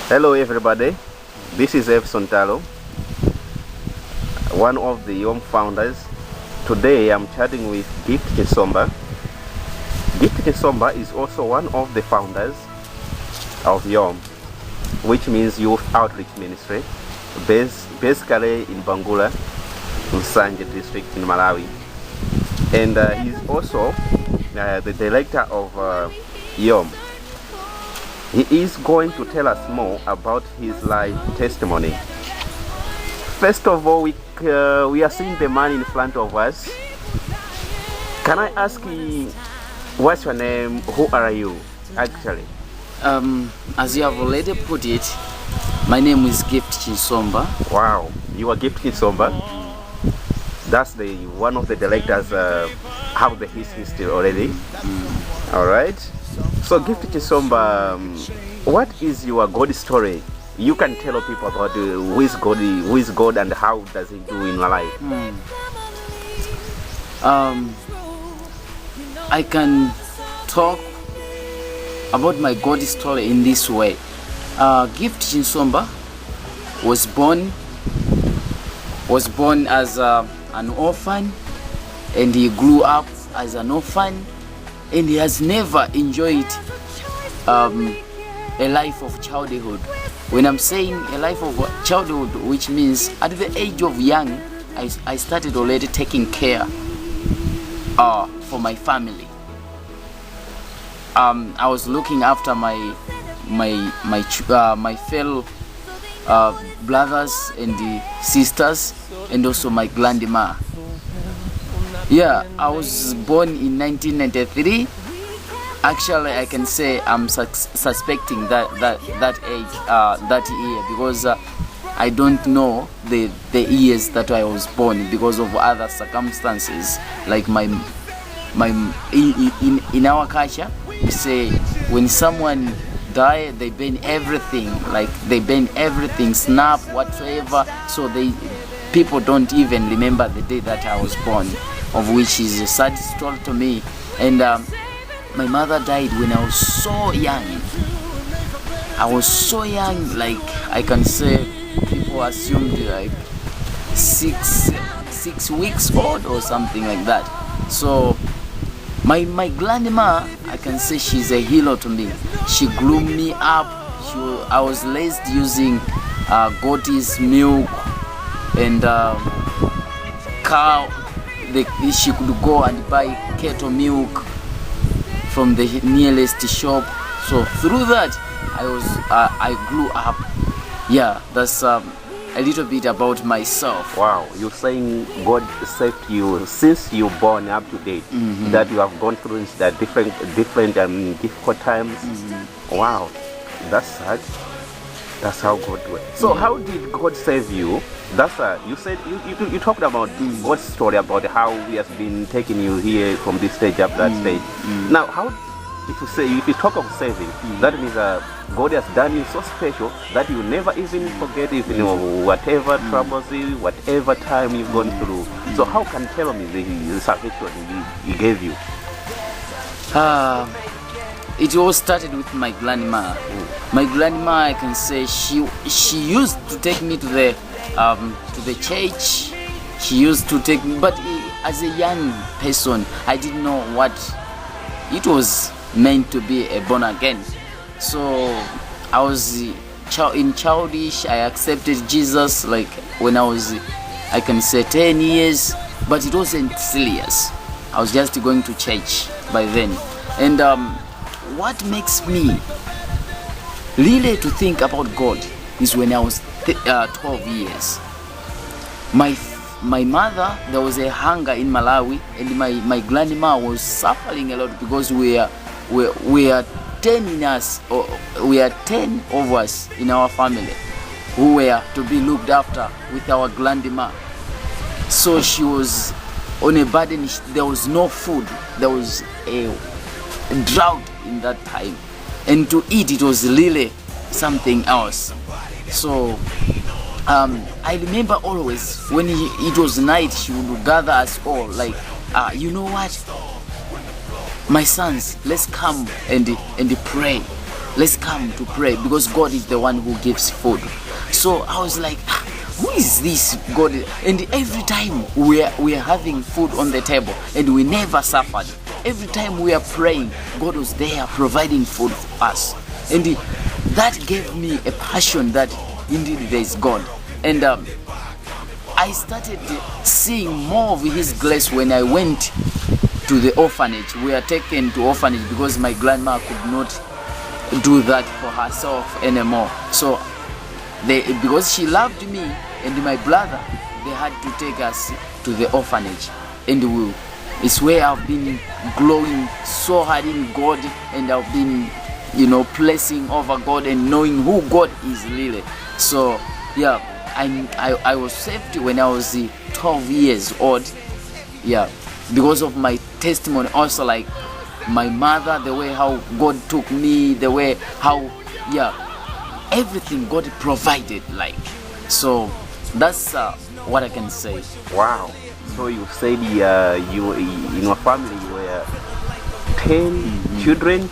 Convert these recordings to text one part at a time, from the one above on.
Hello everybody, this is F. Sontalo, one of the YOM founders. Today I'm chatting with Gift Chinsombah. Gift Chinsombah is also one of the founders of YOM, which means Youth Outreach Ministry, basically in Bangula, Nsanje district in Malawi. And he's also the director of YOM. He is going to tell us more about his life testimony. First of all, we are seeing the man in front of us. Can I ask you, what's your name? Who are you, actually? As you have already put it, my name is Gift Chinsombah. Wow, you are Gift Chinsombah. That's the one of the directors have his history already. All right. So Gift Chinsombah, what is your God story? You can tell people about who is God and how does he do in your life. I can talk about my God story in this way. Gift Chinsombah was born as an orphan, and he grew up as an orphan, and he has never enjoyed a life of childhood. When I'm saying a life of childhood, which means at the age of young, I started already taking care for my family. I was looking after my fellow brothers and sisters, and also my grandma. Yeah, I was born in 1993. Actually, I can say I'm suspecting that age, that year, because I don't know the years that I was born because of other circumstances. Like in our culture, we say when someone die, they burn everything, snap whatsoever. So people don't even remember the day that I was born, of which is a sad story to me. And my mother died when I was so young. Like I can say people assumed like 6 weeks old or something like that. So my grandma, I can say she's a hero to me. She grew me up. I was raised using goat's milk and cow. She could go and buy cattle milk from the nearest shop. So through that, I grew up. Yeah, that's a little bit about myself. Wow, you're saying God saved you since you were born up to date. That you have gone through the different difficult times. Wow, that's sad. That's how God works. So how did God save you? That's you said you talked about God's story about how He has been taking you here from this stage up that stage. Now, how if you talk of saving, that means God has done you so special that you never even forget it, whatever troubles you, whatever time you've gone through. So how can you tell me the salvation He gave you? It all started with my grandma. My grandma, I can say, she used to take me to the church. She used to take me, but as a young person, I didn't know what it was meant to be a born again. So I was in childish. I accepted Jesus like when I was, I can say, 10 years, but it wasn't serious. I was just going to church by then. And what makes me really to think about God is when I was 12 years. My mother, there was a hunger in Malawi, and my grandma was suffering a lot because we are 10 in us, or we are 10 of us in our family who were to be looked after with our grandma. So she was on a burden. There was no food. There was a drought in that time, and to eat it was really something else. So I remember always when it was night, she would gather us all like, you know what, my sons, let's come and pray. let's come to pray, because God is the one who gives food. So I was like, who is this God? And every time we are having food on the table, and we never suffered. Every time we are praying, God was there providing food for us. And that gave me a passion that indeed there is God. And I started seeing more of His grace when I went to the orphanage. We are taken to orphanage because my grandma could not do that for herself anymore. So because she loved me and my brother, they had to take us to the orphanage. And it's where I've been growing so hard in God, and I've been, placing over God and knowing who God is really. So yeah, I was saved when I was 12 years old. Yeah, because of my testimony, also like my mother, the way how God took me, the way how, everything God provided, like. So that's what I can say. Wow. So you said you in your family you were 10 children.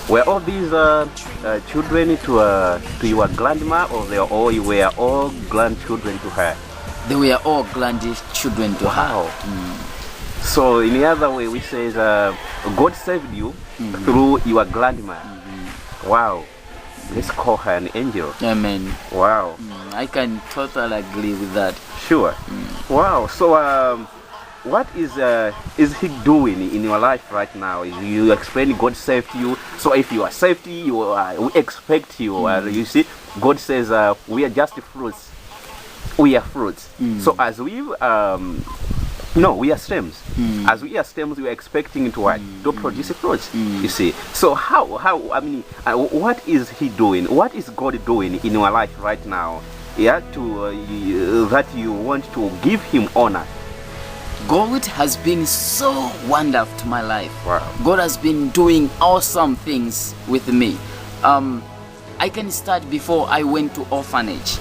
Were all these children to your grandma, or you were all grandchildren to her? They were all grandchildren to her. So in the other way, we say God saved you through your grandma. Wow. Let's call her an angel. Amen. Wow. I can totally agree with that. Sure. Wow. So what is He doing in your life right now? You explain God saved you. So if you are saved, we expect you. You see, God says we are just fruits. We are fruits. So as we we are stems. As we are stems, we are expecting to what? To produce fruits. You see. So what is He doing? What is God doing in your life right now? Yeah, that you want to give Him honor. God has been so wonderful to my life. Wow. God has been doing awesome things with me. I can start before I went to orphanage.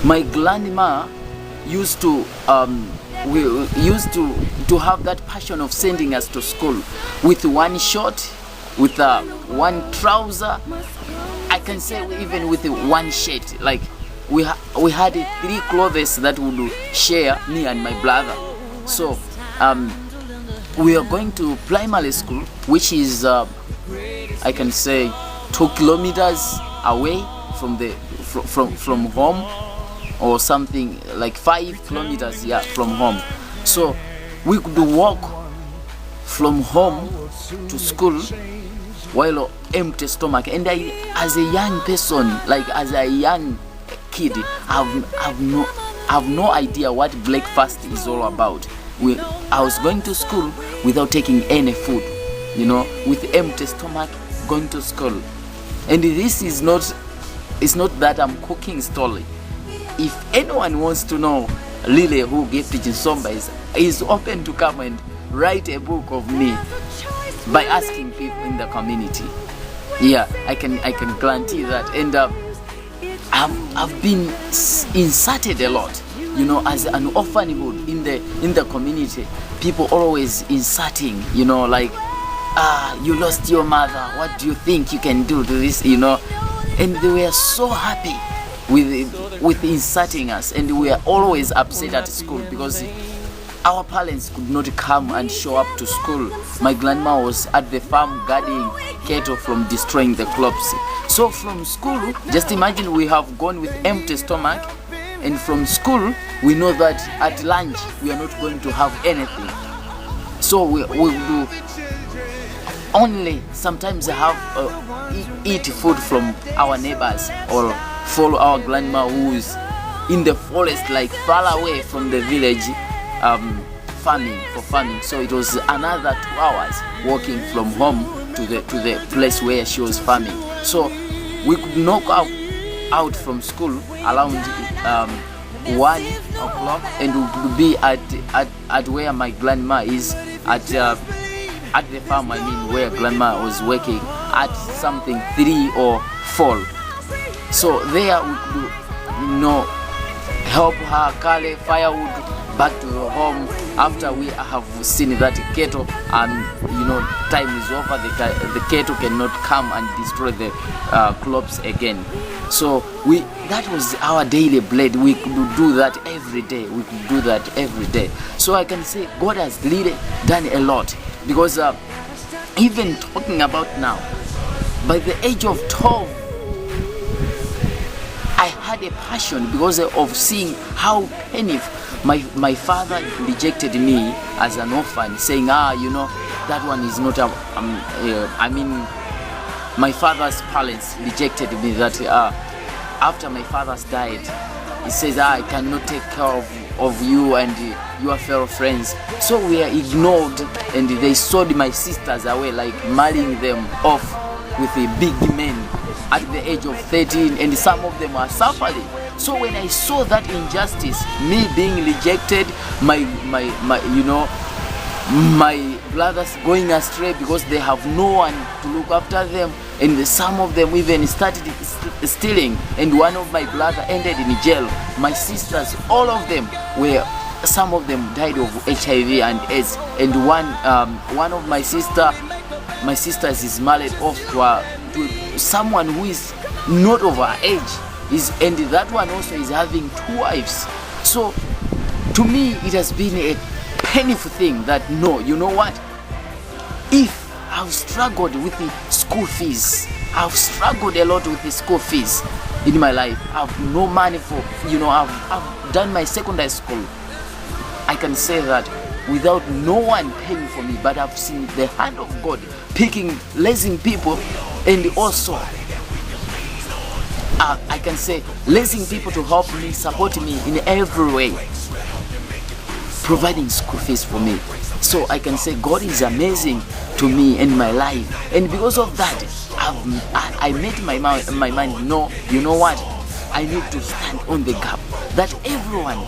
My grandma used to have that passion of sending us to school with one shirt, with one trouser. I can say even with one shirt. Like we had 3 clothes that would share, me and my brother. So we are going to primary school, which is I can say 2 kilometers away from home, or something like 5 kilometers from home. So we could walk from home to school while empty stomach. And I, as a young person, like as a young kid, I've no idea what breakfast is all about. I was going to school without taking any food, with empty stomach going to school. And this is not, it's not that I'm cooking story. If anyone wants to know really who Gift Chinsombah is open to come and write a book of me by asking people in the community. Yeah, I can guarantee that. And I've been inserted a lot, as an orphanhood in the community. People always inserting, like, you lost your mother, what do you think you can do to this, and they were so happy with inserting us. And we are always upset at school because our parents could not come and show up to school. My grandma was at the farm guarding cattle from destroying the crops. So from school, just imagine we have gone with empty stomach, and from school we know that at lunch we are not going to have anything. So we do only sometimes have eat food from our neighbors, or follow our grandma who is in the forest, like far away from the village, farming. So it was another 2 hours walking from home to the place where she was farming. So we could knock out from school around 1 o'clock, and we would be at where my grandma is, at the farm, where grandma was working, at something 3 or 4. So there we could help her carry firewood back to the home, after we have seen that cattle and time is over, the cattle cannot come and destroy the crops again. So that was our daily bread. We could do that every day. So I can say God has really done a lot, because even talking about now, by the age of 12, I had a passion because of seeing how painful my father rejected me as an orphan, saying, that one is not my father's parents rejected me, that after my father's died, he says, I cannot take care of you and your fellow friends. So we are ignored, and they sold my sisters away, like marrying them off with a big men at the age of 13, and some of them are suffering. So when I saw that injustice, me being rejected, my brothers going astray because they have no one to look after them, and some of them even started stealing, and one of my brothers ended in jail. My sisters, all of them some of them died of HIV and AIDS, and one of my sisters is married off to someone who is not of her age, and that one also is having 2 wives. So to me it has been a painful thing that if I've struggled with the school fees, I've struggled a lot with the school fees in my life. I've no money for, I've done my secondary school. I can say that without no one paying for me, but I've seen the hand of God raising people, and also I can say raising people to help me, support me in every way, providing school fees for me. So I can say God is amazing to me and my life, and because of that, I made my mind know, I need to stand on the gap, that everyone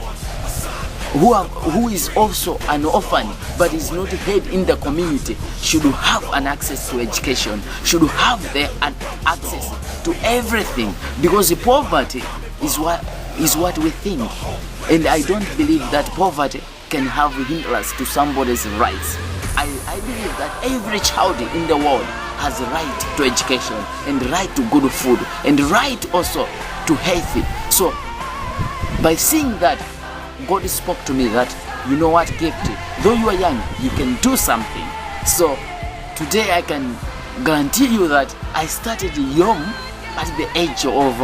who is also an orphan but is not heard in the community should have an access to education, should have an access to everything, because poverty is what we think, and I don't believe that poverty can have hindrance to somebody's rights. I believe that every child in the world has a right to education, and right to good food, and right also to healthy. So by seeing that, God spoke to me that, Gift, though you are young, you can do something. So today I can guarantee you that I started young at the age of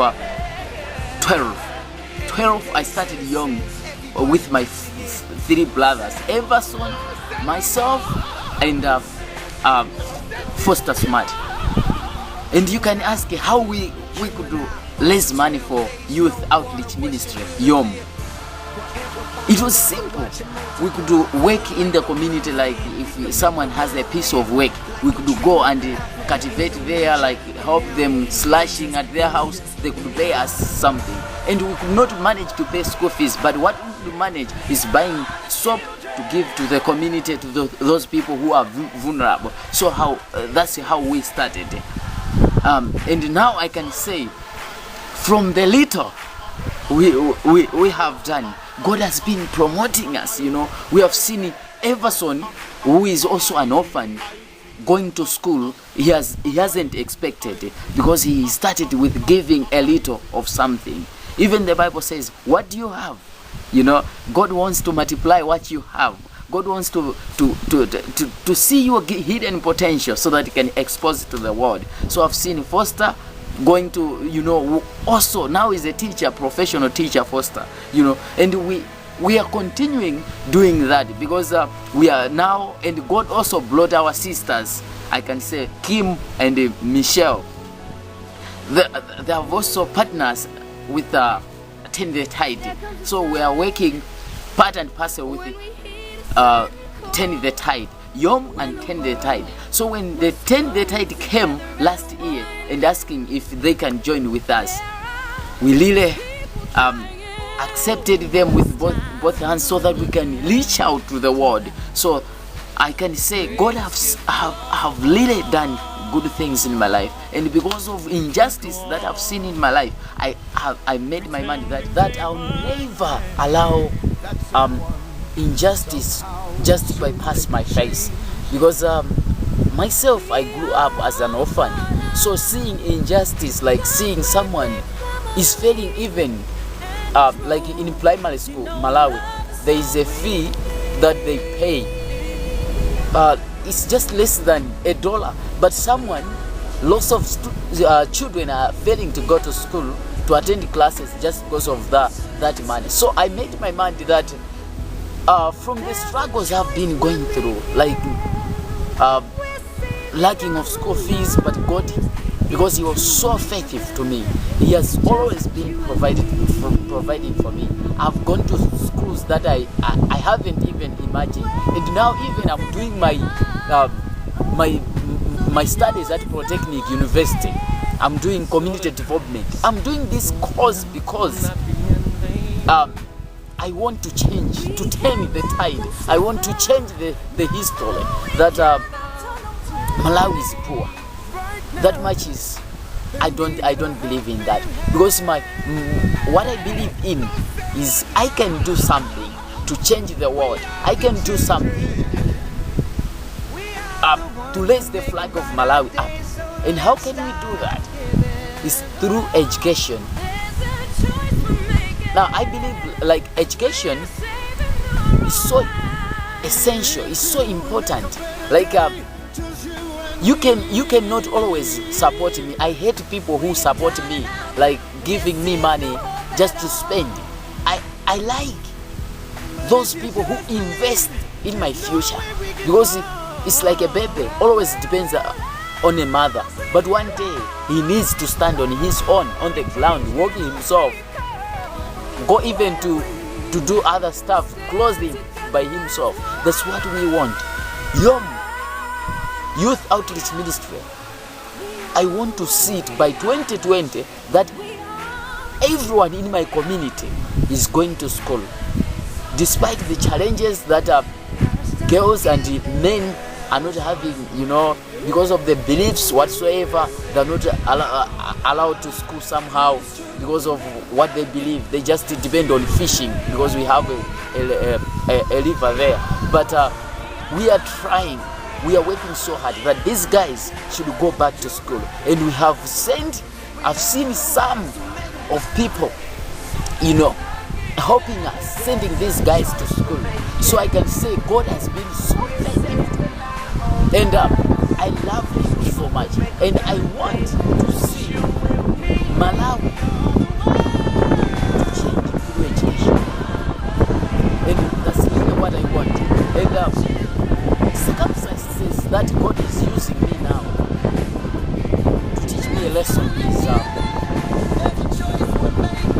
12. I started young with my 3 brothers, Everson, myself, and Foster Smart. And you can ask how we could raise money for youth outreach ministry, YOM. It was simple. We could do work in the community, like if someone has a piece of work, we could go and cultivate there, like help them slashing at their house, they could pay us something. And we could not manage to pay school fees, but what we could manage is buying soap to give to the community, to those people who are vulnerable. So that's how we started. And now I can say, from the little we have done, God has been promoting us. We have seen Everson, who is also an orphan, going to school. He hasn't expected, because he started with giving a little of something. Even the Bible says, what do you have? God wants to multiply what you have. God wants to see your hidden potential so that he can expose it to the world. So I've seen Foster going to, also now is a teacher, professional teacher, Foster, and we are continuing doing that, because we are now, and God also brought our sisters, I can say Kim and Michelle. They have also partners with Tend the Tide. So we are working part and parcel with Tend the Tide, Yom and Tend the Tide. So when the Tend the Tide came last year and asking if they can join with us, we really accepted them with both hands, so that we can reach out to the world. So I can say God have really done good things in my life, and because of injustice that I've seen in my life, I made my mind that I'll never allow injustice just bypass my face, because myself, I grew up as an orphan. So seeing injustice, like seeing someone is failing, even like in primary school, Malawi, there is a fee that they pay. It's just less than $1, but lots of children are failing to go to school, to attend classes, just because of that money. So I made my mind that from the struggles I've been going through, like lacking of school fees, but God, because He was so faithful to me, He has always been providing for me. I've gone to schools that I haven't even imagined, and now even I'm doing my studies at Polytechnic University. I'm doing community development. I'm doing this course because I want to change, to turn the tide. I want to change the history that Malawi is poor. That much is, I don't believe in that, because what I believe in is I can do something to change the world. I can do something to raise the flag of Malawi up. And how can we do that? It's through education. Now I believe like education is so essential, it's so important. Like you cannot always support me. I hate people who support me, like giving me money just to spend. I like those people who invest in my future, because it's like a baby, always depends on a mother, but one day he needs to stand on his own, on the ground, walking himself, go even to do other stuff, closely by himself. That's what we want. Youth Outreach Ministry, I want to see it by 2020 that everyone in my community is going to school, despite the challenges that girls and men are not having, because of the beliefs whatsoever. They're not allowed to school somehow because of what they believe. They just depend on fishing because we have a river there. But we are trying, we are working so hard that these guys should go back to school. And we have I've seen some of people, helping us, sending these guys to school. So I can say God has been so faithful. And I love Him so much. And I want to see Malawi to change through education. And that's really what I want. And circumstances that God is using me now to teach me a lesson is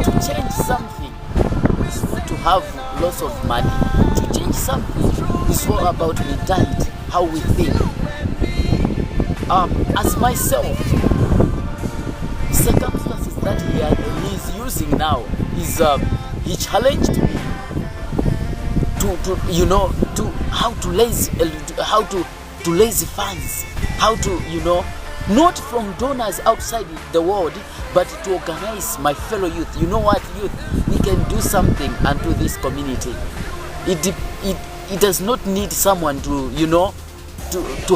to change something is not to have lots of money. To change something is all about mentality, how we think. As myself, circumstances that he is using now is he challenged me to how to raise funds, how to not from donors outside the world, but to organize my fellow youth. You know what, youth, we can do something unto this community. It does not need someone to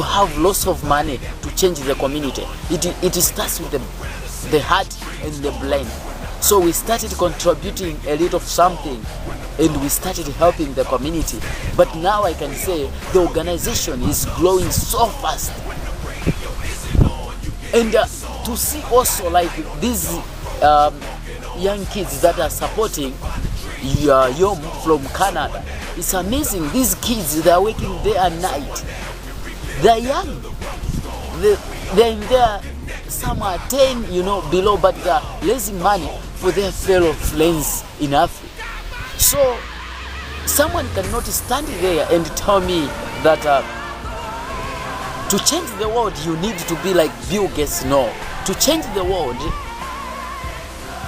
have lots of money to change the community. It starts with the heart and the brain. So we started contributing a little of something, and we started helping the community. But now I can say the organization is growing so fast. And to see also like these young kids that are supporting Yom from Canada, it's amazing. These kids, they are working day and night. They are young. They're in there, some are 10, below, but they are raising money for their fellow friends in Africa. So someone cannot stand there and tell me that to change the world you need to be like Bill Gates. No. To change the world,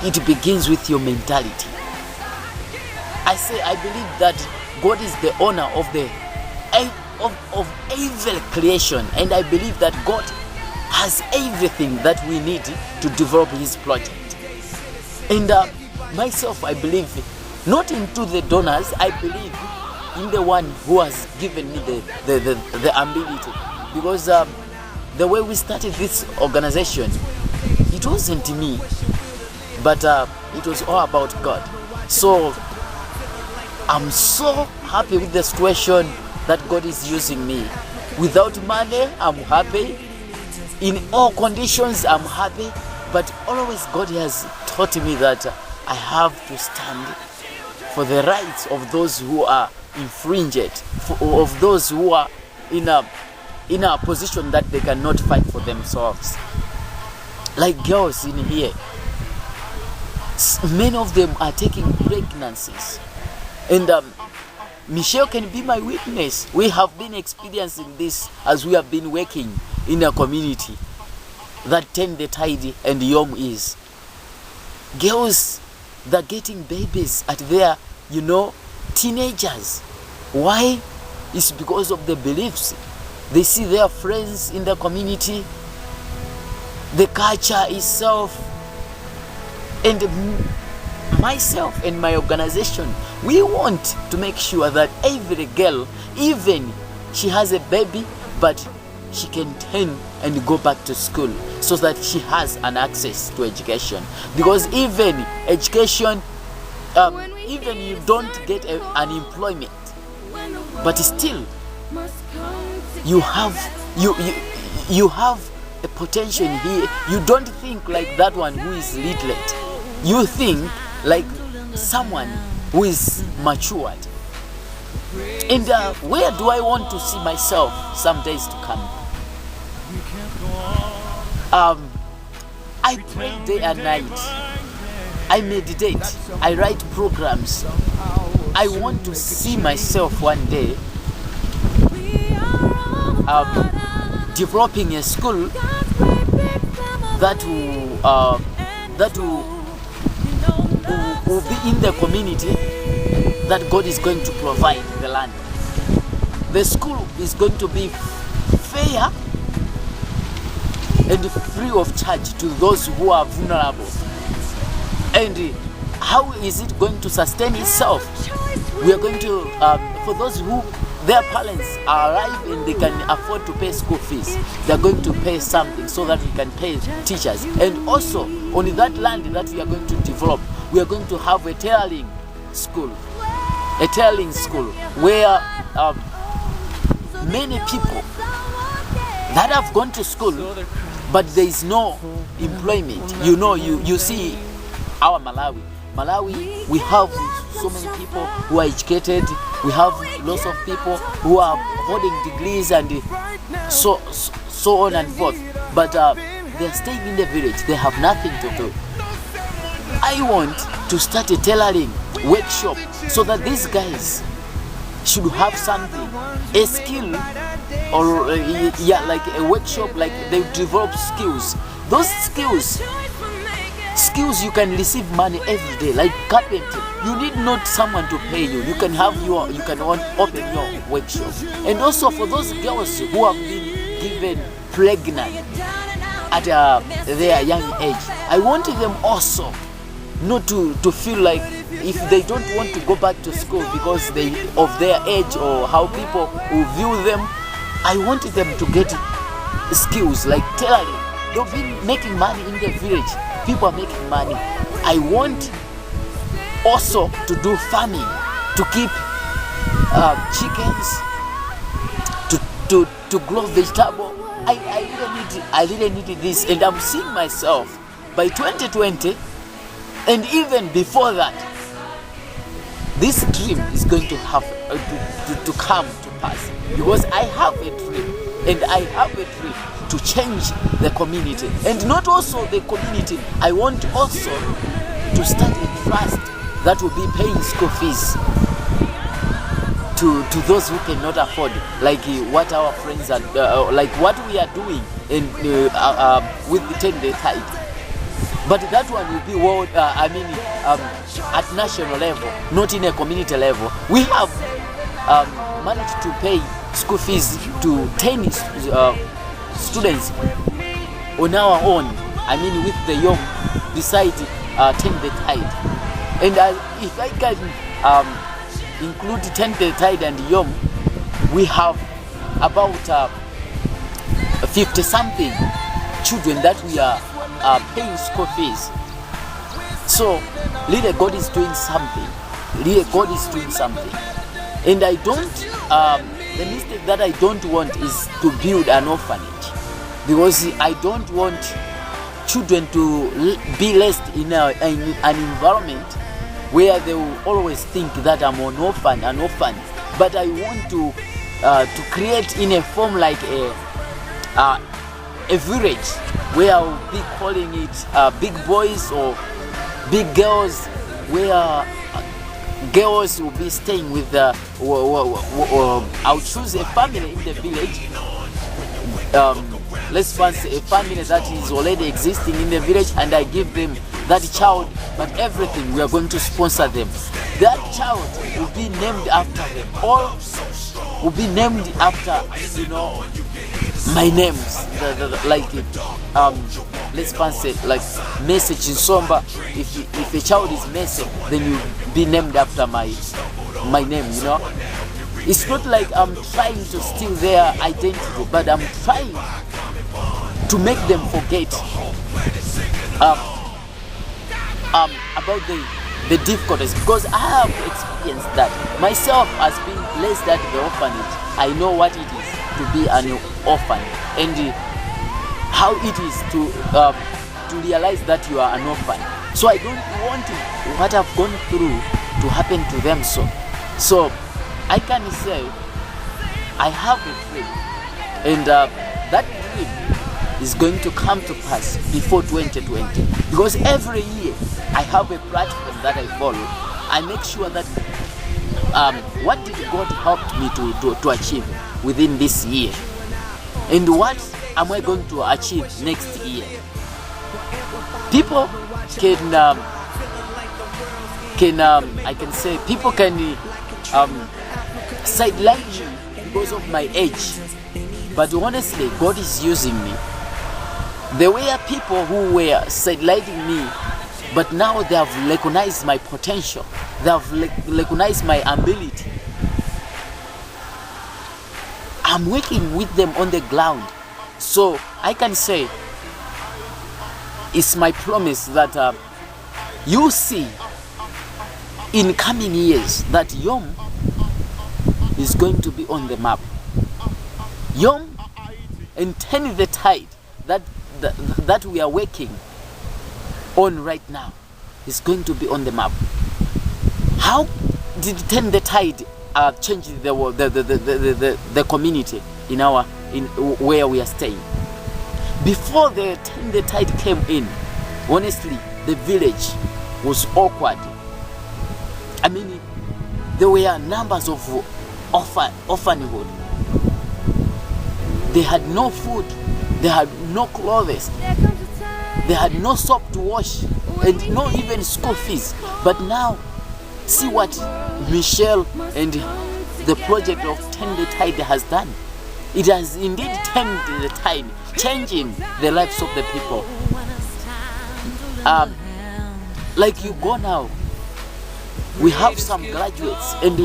it begins with your mentality. I believe that God is the owner of every creation, and I believe that God has everything that we need to develop His project. And myself, I believe not into the donors. I believe in the one who has given me the ability, because the way we started this organization, it wasn't me, but it was all about God. So I'm so happy with the situation that God is using me. Without money, I'm happy. In all conditions, I'm happy. But always God has taught me that I have to stand for the rights of those who are infringed, of those who are in a position that they cannot fight for themselves. Like girls in here, many of them are taking pregnancies, and Michelle can be my witness. We have been experiencing this as we have been working in a community that Turn the Tide and Yom is. Girls that are getting babies at their, teenagers. Why? It's because of the beliefs. They see their friends in the community, the culture itself, and myself and my organization. We want to make sure that every girl, even she has a baby, but she can turn and go back to school so that she has an access to education. Because even education, even you don't get an employment, but still you have a potential here. You don't think like that one who is literate. You think like someone who is matured. And where do I want to see myself some days to come? I pray day and night. I meditate. I write programs. I want to see myself one day developing a school that will be in the community that God is going to provide the land. The school is going to be fair and free of charge to those who are vulnerable. And how is it going to sustain itself? We are going to, for those who their parents are alive and they can afford to pay school fees, they are going to pay something so that we can pay teachers. And also on that land that we are going to develop, we are going to have a tailoring school where many people that have gone to school but there is no employment. You see our Malawi, we have so many people who are educated. We have lots of people who are holding degrees and so on and forth. But they're staying in the village. They have nothing to do. I want to start a tailoring workshop so that these guys should have something, a skill, or like a workshop, like they develop skills. Those skills you can receive money every day, like carpentry. You need not someone to pay you. You can open your workshop. And also for those girls who have been given pregnant at their young age, I want them also not to feel like if they don't want to go back to school because of their age or how people will view them. I want them to get skills like tailoring. They've been making money in the village. People are making money. I want also to do farming, to keep chickens, to grow vegetable. I really need this, and I'm seeing myself by 2020, and even before that, this dream is going to have to come to pass, because I have a dream, and I have a dream to change the community, and not also the community. I want also to start a trust that will be paying school fees to those who cannot afford, like what our friends are, like what we are doing with the Turn the Tide. But that one will be world, at national level, not in a community level. We have managed to pay school fees to 10 students on our own, with the young beside Turn the Tide. And if I can include 10th Tide and Yom, we have about 50 something children that we are paying school fees. So really God is doing something. Really God is doing something. And I don't, the mistake that I don't want is to build an orphanage, because I don't want children to be left in an environment where they will always think that I'm an orphan. But I want to create in a form like a village where I'll be calling it big boys or big girls, where girls will be staying with I'll choose a family in the village. Let's fancy a family that is already existing in the village, and I give them that child, but everything we are going to sponsor them. That child will be named after them, or will be named after, my names, let's fancy like Gift Chinsombah. If a child is Messi, then you be named after my name. It's not like I'm trying to steal their identity, but I'm trying to make them forget about the difficulties, because I have experienced that myself as being placed at the orphanage. I know what it is to be an orphan, and how it is to realize that you are an orphan. So I don't want what I've gone through to happen to them. So I can say I have a dream, and that dream is going to come to pass before 2020, because every year I have a platform that I follow. I make sure that what did God help me to achieve within this year, and what am I going to achieve next year. People can I can say people can sideline me because of my age, but honestly God is using me. There were people who were sidelining me, but now they have recognized my potential. They have recognized my ability. I'm working with them on the ground. So I can say it's my promise that you see in coming years that Yom is going to be on the map. Yom and 10th Tide that we are working on right now is going to be on the map. How did 10th Tide change the community in where we are staying? Before the 10th Tide came in, honestly, the village was awkward. I mean, there were numbers of orphanhood. They had no food, they had no clothes, they had no soap to wash, and not even school fees. But now, see what Michelle and the project of 10th Tide has done. It has indeed turned the tide, changing the lives of the people. Like you go now, we have some graduates, and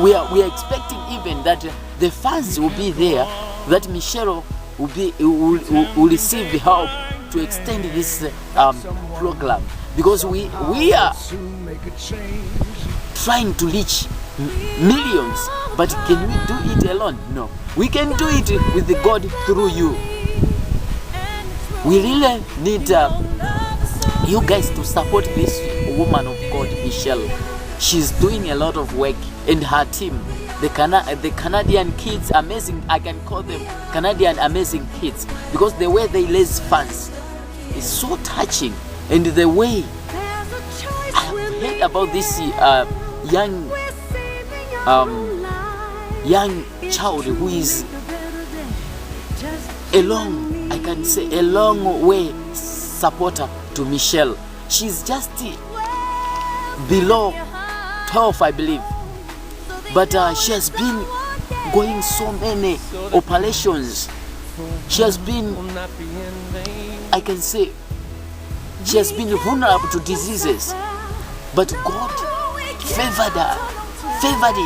we are expecting even that the funds will be there, that Michelle will receive the help to extend this program, because we are trying to reach millions. But can we do it alone? No. We can do it with God through you. We really need you guys to support this woman of God, Michelle. She's doing a lot of work, and her team, the Canadian kids, amazing. I can call them Canadian amazing kids, because the way they raise funds is so touching, and the way I have heard about this young child who is a long way supporter to Michelle. She's just below 12, I believe, but she has been going so many operations. She has been, I can say, she has been vulnerable to diseases, but God favored her favored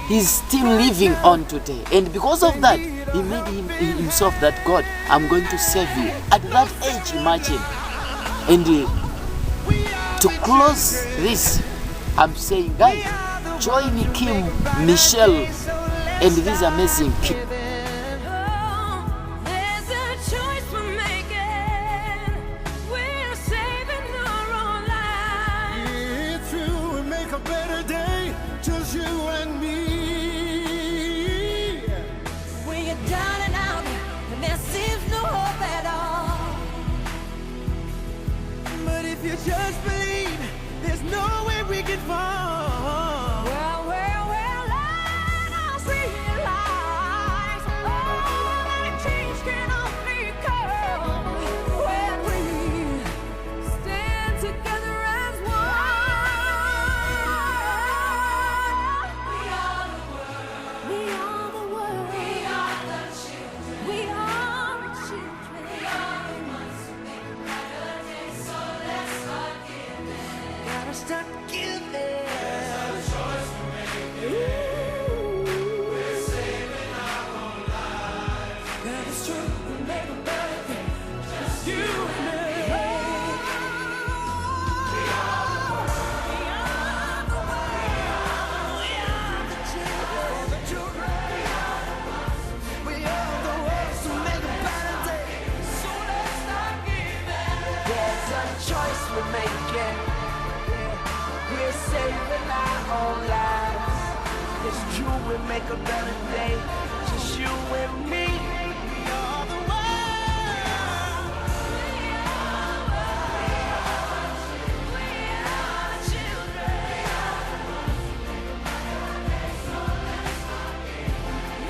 he's still living on today. And because of that, he made himself that God, I'm going to save you. At that age, imagine. And to close this, I'm saying, guys, join Kim, Michelle, and this amazing Kim. You just believe, there's no way we can fall. Well, I realize, that change can only come when we stand together as one. We are the world. We are the world. We are the children. We are the children. We are the ones who make a better day. So let's start giving. Gotta start giving. There's a choice we're making. We're saving our own lives. That is true. We make a better day. Just you and me. We are the world. We are the world. We are the children. The children. We are the ones who make a better day. So let's start giving. There's a choice we're making. We're saving our own lives. It's true, we make a better day. Just you and me. We are the world. We are the children.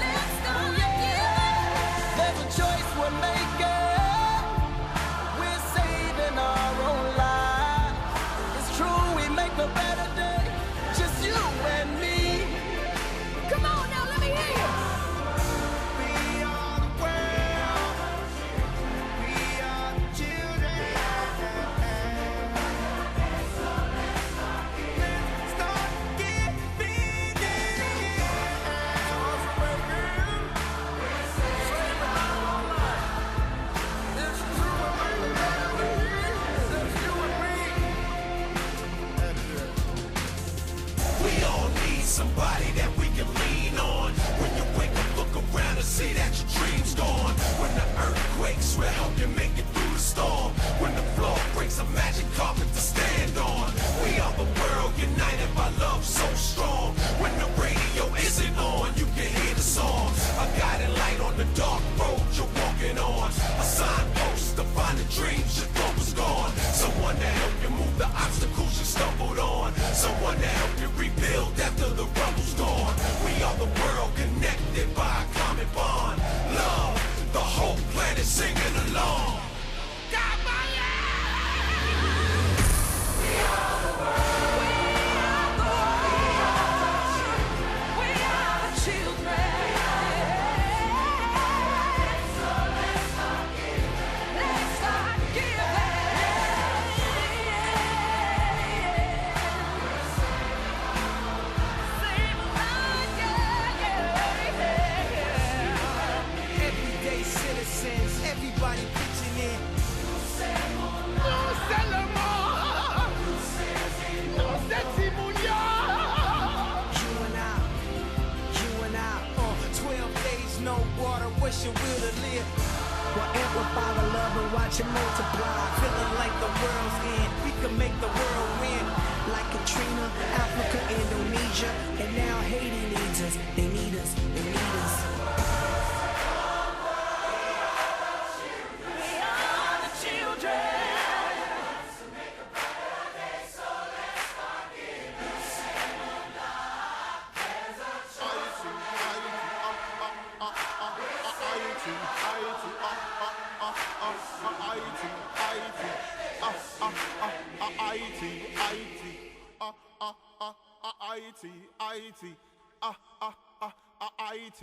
Let's start giving. There's a choice we're making. We're saving our own lives. It's true, we make a better day. Just you and me. Come on now, let me hear you. We are the world. We are the children. Let's start giving. We're saving our own lives. It's true, we make a better day. Just you and me. We all need somebody that we can lean on. When you wake up, look around and see that your dream's gone. When the earth quakes, we'll help you make it through the storm. When the floor breaks, a magic carpet to stand on. We are the world united by love so strong. When the radio isn't on, you can hear the song. A guiding light on the dark road you're walking on. A signpost to find the dreams you thought was gone. Someone to help you move the obstacles you stumbled on. Someone to help you rebuild after the rumble's gone. We are the world connected by a common bond. Love, the whole planet singing along. We are the children. So let's start giving. Let's start Everyday citizens, everybody pitching in. You and I, 12 days, no water, what's your will to live? We'll amplify the love and watch it multiply. Feeling like the world's end, we can make the world win. Like Katrina, Africa, Indonesia, and now Haiti needs us. They need us, they need us. We are the children. IT,